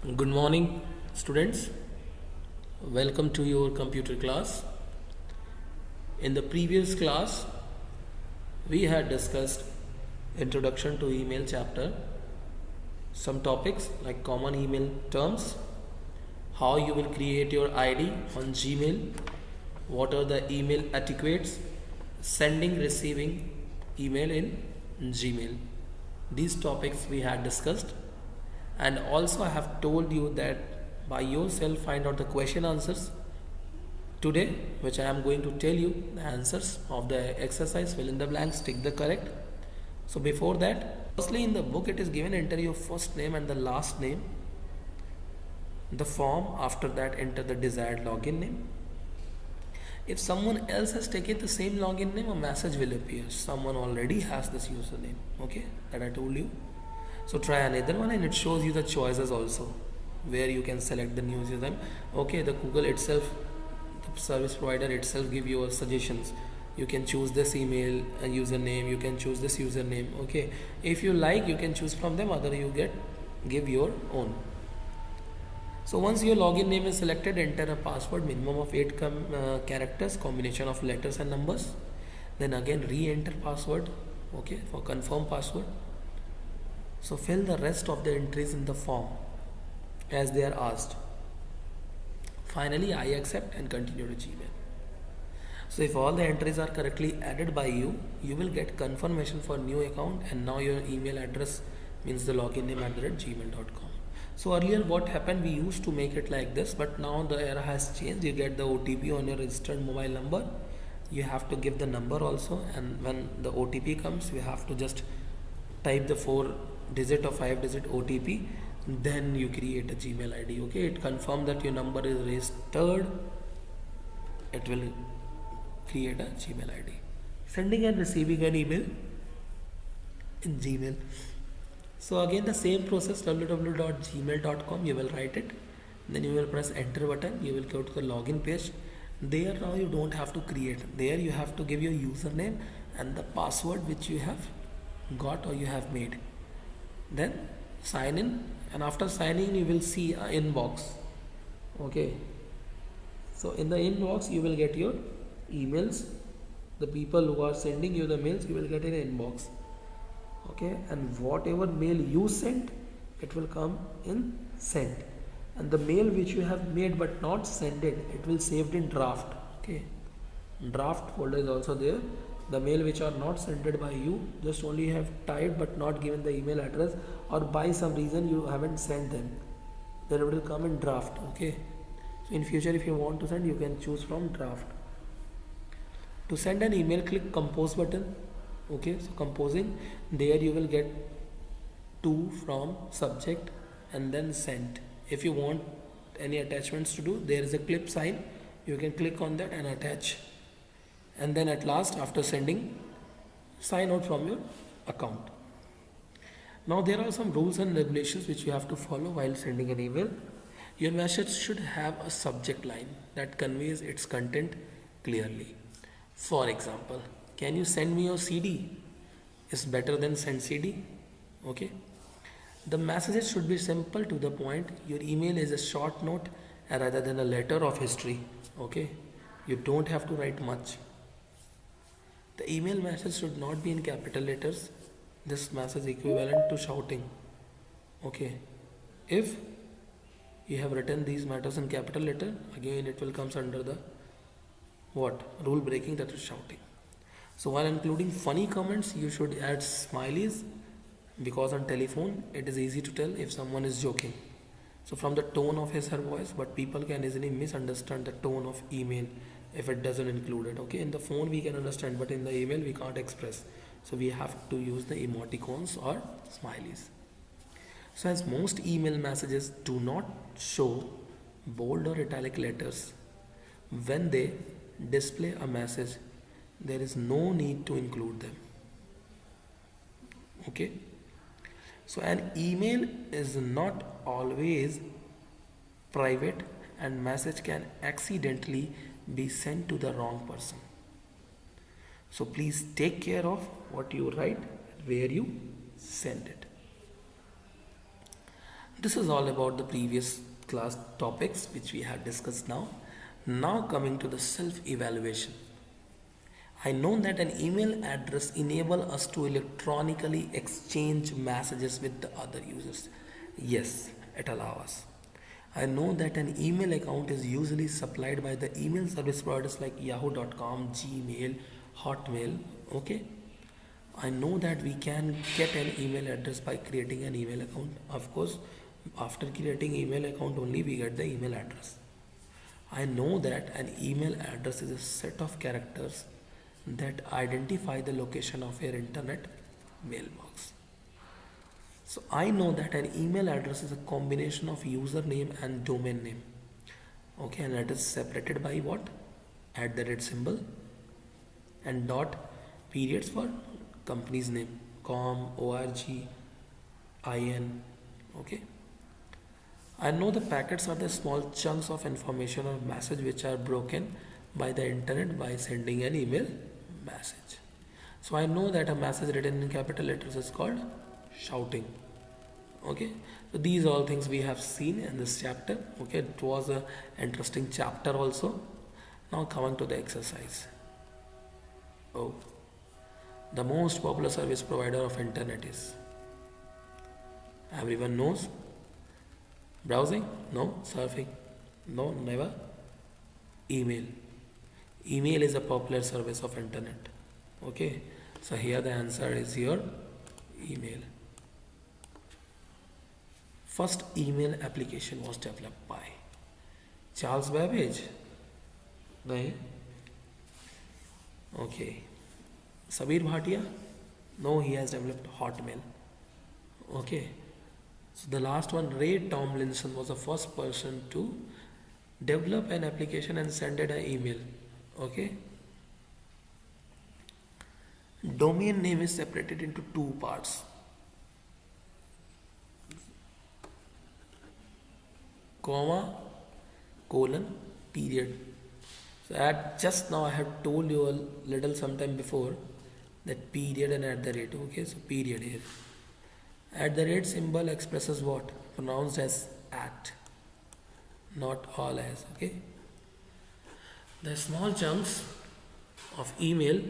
Good morning, students. Welcome to your computer class. In the previous class, we had discussed Introduction to Email chapter, some topics like common email terms, how you will create your ID on Gmail, what are the email etiquettes, sending, receiving email in Gmail. These topics we had discussed, and also I have told you that by yourself find out the question answers today, which I am going to tell you the answers of the exercise. Fill in the blanks, tick the correct. So before that, firstly in the book it is given, enter your first name and the last name, the form. After that, enter the desired login name. If someone else has taken the same login name, a message will appear, someone already has this username, okay, that I told you. So try another one and it shows you the choices also, where you can select the new username. Okay, the Google itself, the service provider itself give you suggestions. You can choose this email username, you can choose this username. Okay, if you like, you can choose from them, other you give your own. So once your login name is selected, enter a password minimum of 8 characters, combination of letters and numbers. Then again re-enter password, okay, for confirm password. So fill the rest of the entries in the form as they are asked. Finally, I accept and continue to Gmail. So if all the entries are correctly added by you, you will get confirmation for new account, and now your email address means the login name @gmail.com. So earlier what happened, we used to make it like this, but now the era has changed. You get the OTP on your registered mobile number. You have to give the number also, and when the OTP comes, you have to just type the 4-digit or 5-digit OTP. Then you create a Gmail ID. Okay, it confirms that your number is registered. It will create a Gmail ID. Sending and receiving an email in Gmail. So again the same process, www.gmail.com, you will write it, then you will press enter button, you will go to the login page. There now you don't have to create, there you have to give your username and the password which you have got or you have made. Then sign in, and after signing you will see an inbox. Okay, so in the inbox you will get your emails, the people who are sending you the mails, you will get in inbox. Okay, and whatever mail you sent, it will come in sent, and the mail which you have made but not sent it will saved in draft. Okay, draft folder is also there. The mail which are not sent by you, just only have typed but not given the email address, or by some reason you haven't sent them, then it will come in draft. Okay, so in future if you want to send, you can choose from draft. To send an email, click compose button. Okay, so composing, there you will get to, from, subject, and then sent. If you want any attachments to do, there is a clip sign, you can click on that and attach, and then at last after sending, sign out from your account. Now there are some rules and regulations which you have to follow while sending an email. Your message should have a subject line that conveys its content clearly. For example, can you send me your CD? Is better than send CD. Okay. The messages should be simple to the point. Your email is a short note rather than a letter of history. Okay. You don't have to write much. The email message should not be in capital letters. This message equivalent to shouting. Okay. If you have written these matters in capital letter, again it will comes under the what? Rule breaking, that is shouting. So while including funny comments, you should add smileys, because on telephone it is easy to tell if someone is joking. So from the tone of his or her voice, but people can easily misunderstand the tone of email if it doesn't include it. Okay, in the phone we can understand, but in the email we can't express. So we have to use the emoticons or smileys. So as most email messages do not show bold or italic letters, when they display a message, there is no need to include them. Okay, so an email is not always private, and message can accidentally be sent to the wrong person. So please take care of what you write, where you send it. This is all about the previous class topics which we had discussed now. Now coming to the self-evaluation. I know that an email address enable us to electronically exchange messages with the other users. Yes, it allows us. I know that an email account is usually supplied by the email service providers like yahoo.com, Gmail, Hotmail. Okay. I know that we can get an email address by creating an email account. Of course, after creating email account only we get the email address. I know that an email address is a set of characters that identify the location of your internet mailbox. So I know that an email address is a combination of username and domain name. Okay, and it is separated by what? @ symbol and dot periods for company's name, com, org, in. Okay. I know the packets are the small chunks of information or message which are broken by the internet by sending an email message. So I know that a message written in capital letters is called shouting. Okay, so these all things we have seen in this chapter. Okay, it was a interesting chapter also. Now coming to the exercise. Oh, the most popular service provider of internet is, everyone knows, browsing? No. Surfing? No, never. Email. Email is a popular service of internet. Okay, so here the answer is your email. First email application was developed by Charles Babbage? No. Okay. Sabir Bhatia? No, he has developed Hotmail. Okay. So the last one, Ray Tomlinson, was the first person to develop an application and send it an email. Okay. Domain name is separated into two parts. Comma, colon, period. So just now I have told you a little sometime before that period and @. Okay, so period here. @ symbol expresses what? Pronounced as at, not all as. Okay. The small chunks of email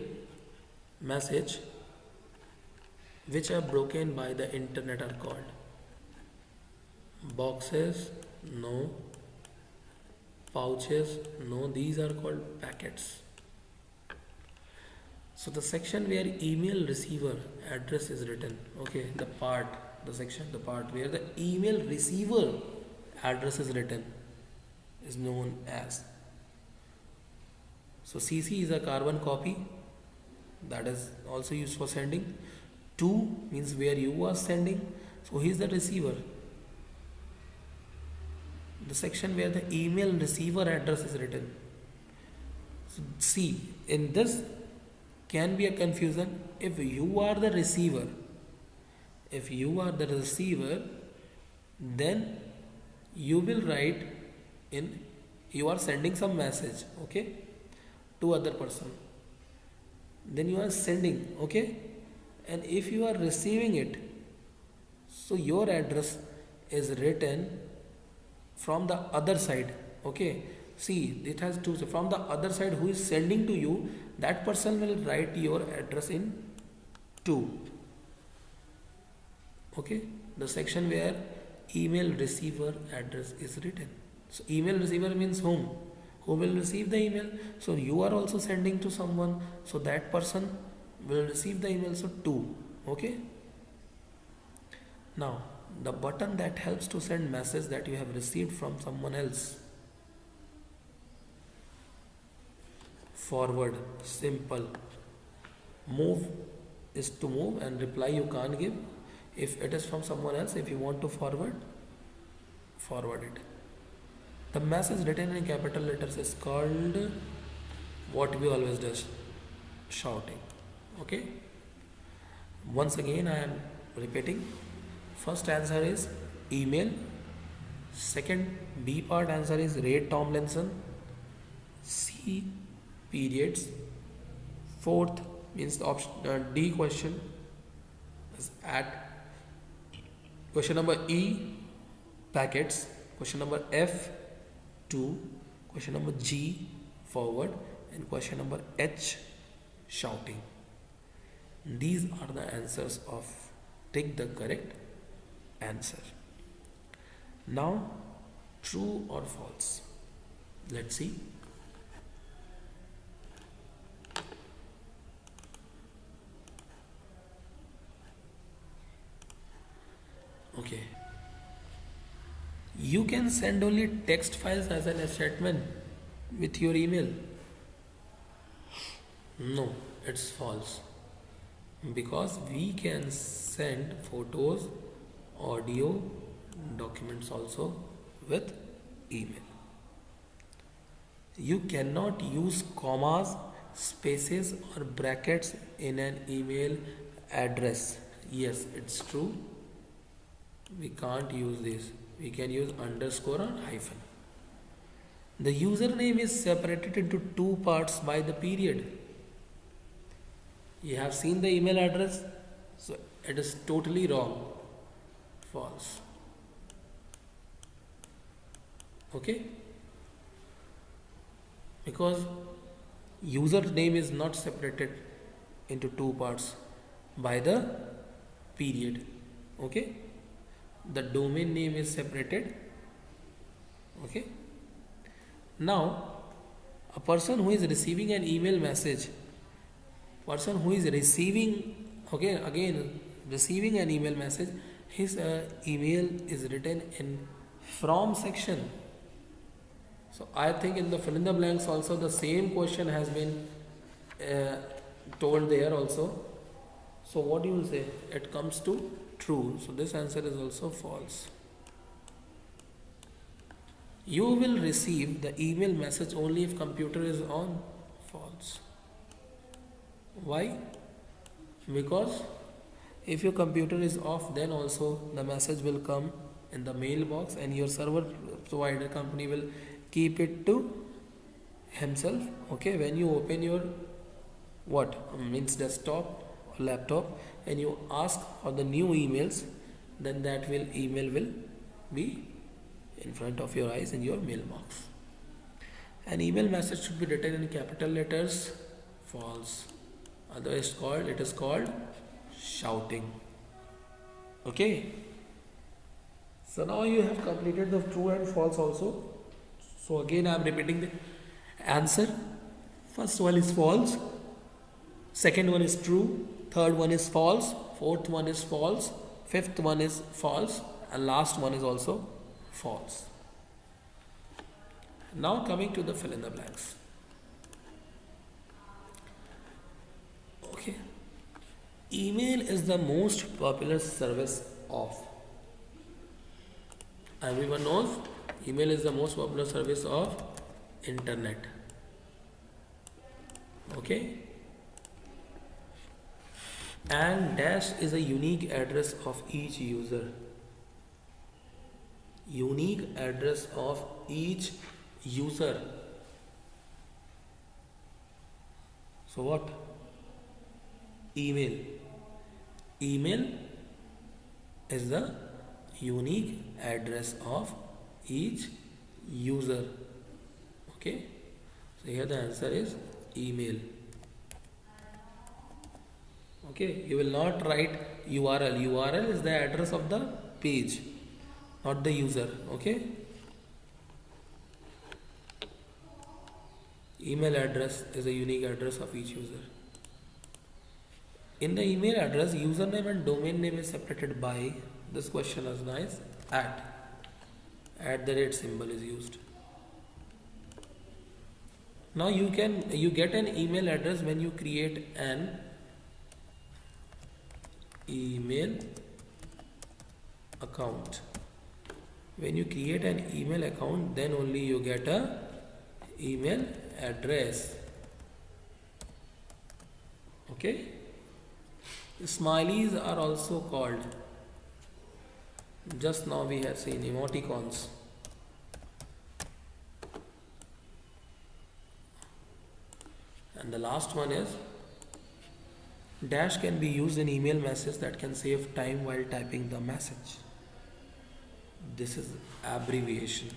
message which are broken by the internet are called boxes. No. Pouches? No. These are called packets. So the section where email receiver address is written, okay, the part where the email receiver address is written is known as. So CC is a carbon copy, that is also used for sending. To means where you are sending, so he is the receiver. The section where the email receiver address is written. So see, in this can be a confusion. If you are the receiver, then you will write in, you are sending some message, okay, to other person, then you are sending, okay, and if you are receiving it, so your address is written from the other side. Okay, see, it has two. From the other side, who is sending to you, that person will write your address in to. Okay, the section where email receiver address is written. So email receiver means whom? Who will receive the email? So you are also sending to someone, so that person will receive the email. So to. Okay. Now the button that helps to send message that you have received from someone else. Forward, simple. Move is to move, and reply you can't give. If it is from someone else, if you want to forward it. The message written in capital letters is called what we always do, shouting. Okay. Once again I am repeating. First answer is email. Second B part answer is Ray Tomlinson. C, periods. Fourth means the option D question is at. Question number E, packets, question number F 2, question number G forward, and question number H shouting. These are the answers of take the correct answer. Now, true or false? Let's see. Okay. You can send only text files as an attachment with your email. No, it's false. Because we can send photos, audio, documents also with email. You cannot use commas, spaces or brackets in an email address. Yes, it's true. We can't use this. We can use underscore or hyphen. The username is separated into two parts by the period. You have seen the email address, so it is totally wrong. False. Okay? Because username is not separated into two parts by the period. Okay? The domain name is separated. Okay? Now, a person who is receiving an email message, person who is receiving, okay, again receiving an email message, his email is written in from section. So I think in the fill in the blanks also the same question has been told there also. So what you will say? It comes to true. So this answer is also false. You will receive the email message only if computer is on. False. Why? Because if your computer is off, then also the message will come in the mailbox and your server provider company will keep it to himself. Okay, when you open your means desktop or laptop and you ask for the new emails, then that email will be in front of your eyes in your mailbox. An email message should be written in capital letters. False. Otherwise it is called shouting. Okay. So now you have completed the true and false also. So again I am repeating the answer. First one is false. Second one is true. Third one is false. Fourth one is false. Fifth one is false. And last one is also false. Now coming to the fill in the blanks. Okay. Email is the most popular service of. Everyone knows email is the most popular service of internet. Okay. And dash is a unique address of each user. Unique address of each user. So what? Email. Email is the unique address of each user. Okay. So here the answer is email. Okay. You will not write URL. URL is the address of the page, not the user. Okay. Email address is a unique address of each user. In the email address, username and domain name is separated by, this question is nice, at the rate symbol is used. Now you get an email address when you create an email account. When you create an email account, then only you get a email address. Okay. Smileys are also called, just now we have seen emoticons. And the last one is dash can be used in email message that can save time while typing the message. This is abbreviation.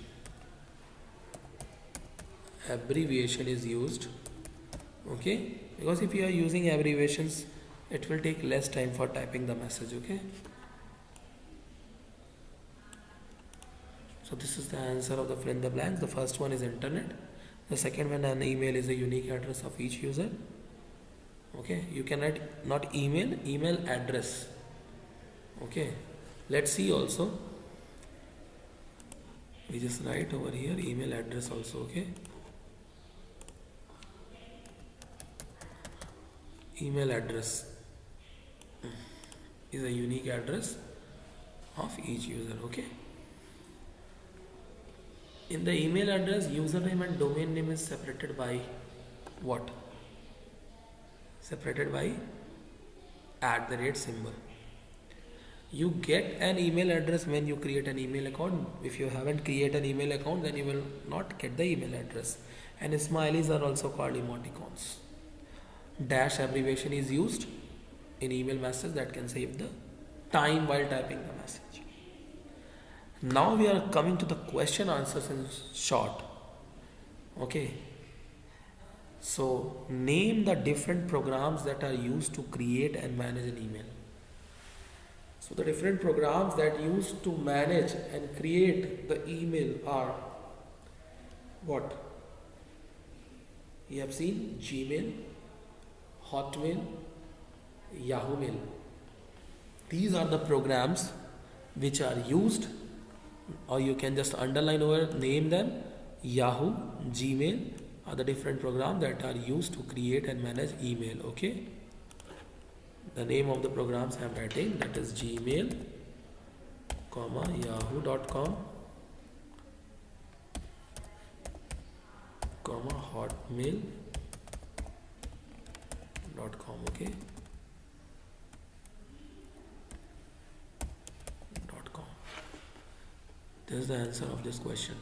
Abbreviation is used, okay, because if you are using abbreviations, it will take less time for typing the message, okay. So this is the answer of the fill in the blanks. The first one is internet. The second one, an email is a unique address of each user. Okay, you can write not email, email address. Okay, let's see also. We just write over here email address also, okay. Email address is a unique address of each user, okay. In the email address, username and domain name is separated by what? Separated by @ symbol. You get an email address when you create an email account. If you haven't created an email account, then you will not get the email address. And smileys are also called emoticons. Dash abbreviation is used in email message that can save the time while typing the message. Now we are coming to the question answers in short. Okay. So name the different programs that are used to create and manage an email. So the different programs that used to manage and create the email are what? You have seen Gmail, Hotmail, Yahoo Mail. These are the programs which are used, or you can just underline over, name them. Yahoo, Gmail are the different programs that are used to create and manage email, okay. The name of the programs I am writing, that is Gmail, yahoo.com, hotmail.com, okay. .com. This is the answer of this question.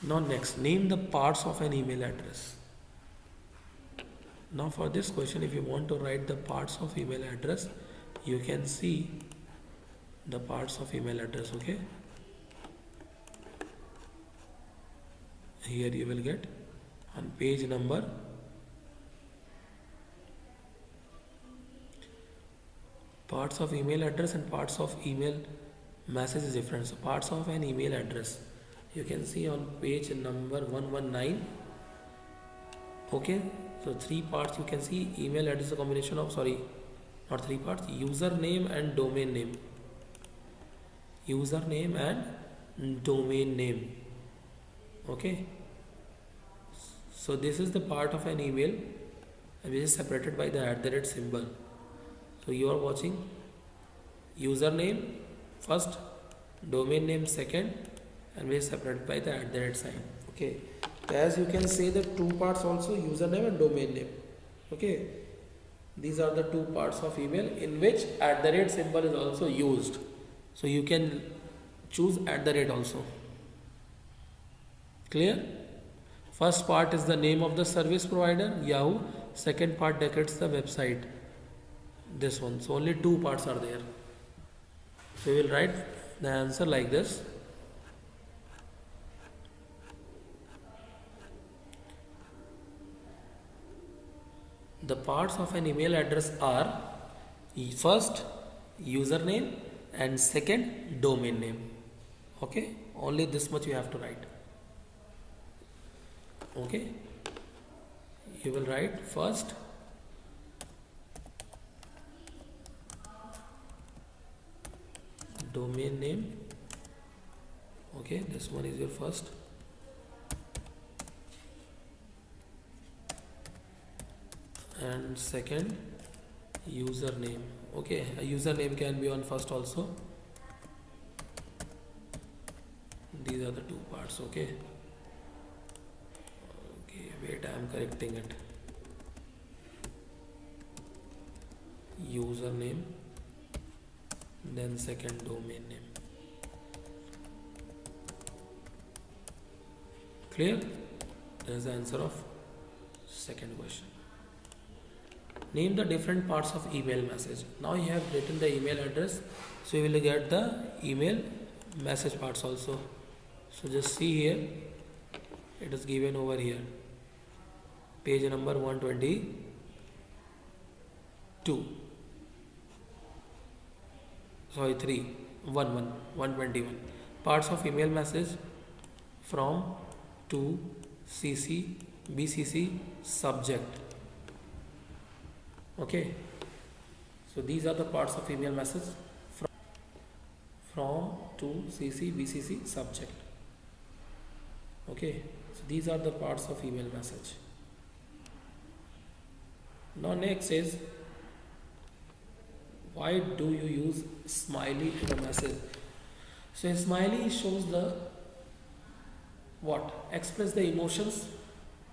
Now next, name the parts of an email address. Now for this question, if you want to write the parts of email address, you can see the parts of email address, okay. Here you will get on page number parts of email address and parts of email message is different. So parts of an email address you can see on page number 119, okay. So 3 parts you can see. Email address is a combination of, not 3 parts, username and domain name. Username and domain name, okay. So this is the part of an email which is separated by the @ symbol. So you are watching username first, domain name second, and we are separated by the @ sign, okay. As you can say, the 2 parts also, username and domain name, okay. These are the 2 parts of email in which @ symbol is also used. So you can choose @ also. Clear? First part is the name of the service provider, Yahoo. Second part decorates the website, this one. So only 2 parts are there. So we will write the answer like this. The parts of an email address are first username and second domain name, okay. Only this much you have to write, okay. You will write first domain name, okay. This one is your first, and second username, okay. A username can be on first also. These are the 2 parts, okay. Okay, wait, I am correcting it. Username, then second domain name. Clear? That is the answer of second question. Name the different parts of email message. Now you have written the email address, so you will get the email message parts also. So just see here, it is given over here, page number 122, sorry 121. Parts of email message: from, to, CC, BCC, subject. Okay, so these are the parts of email message: from, to, CC, BCC, subject. Okay, so these are the parts of email message. Now next is, why do you use smiley in the message? So a smiley shows the what? Express the emotions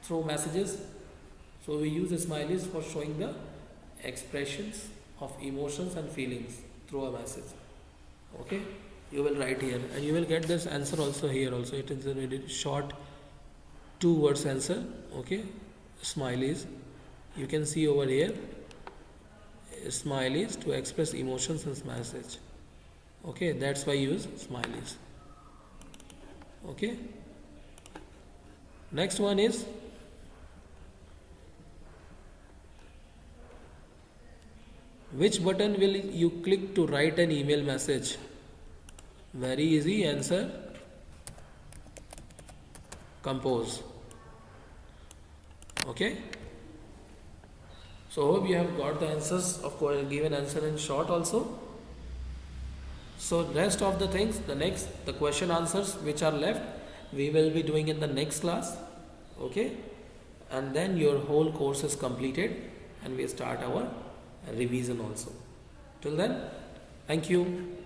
through messages. So we use smileys for showing the expressions of emotions and feelings through a message. Okay, you will write here and you will get this answer also here also. It is a very short 2 words answer. Okay, smileys, you can see over here, smileys to express emotions and message. Okay, that's why I use smileys. Okay, next one is, which button will you click to write an email message? Very easy answer, compose. Okay, so hope you have got the answers of given answer in short also. So rest of the things, the question answers which are left, we will be doing in the next class. Okay, and then your whole course is completed and we start our revision also. Till then, thank you.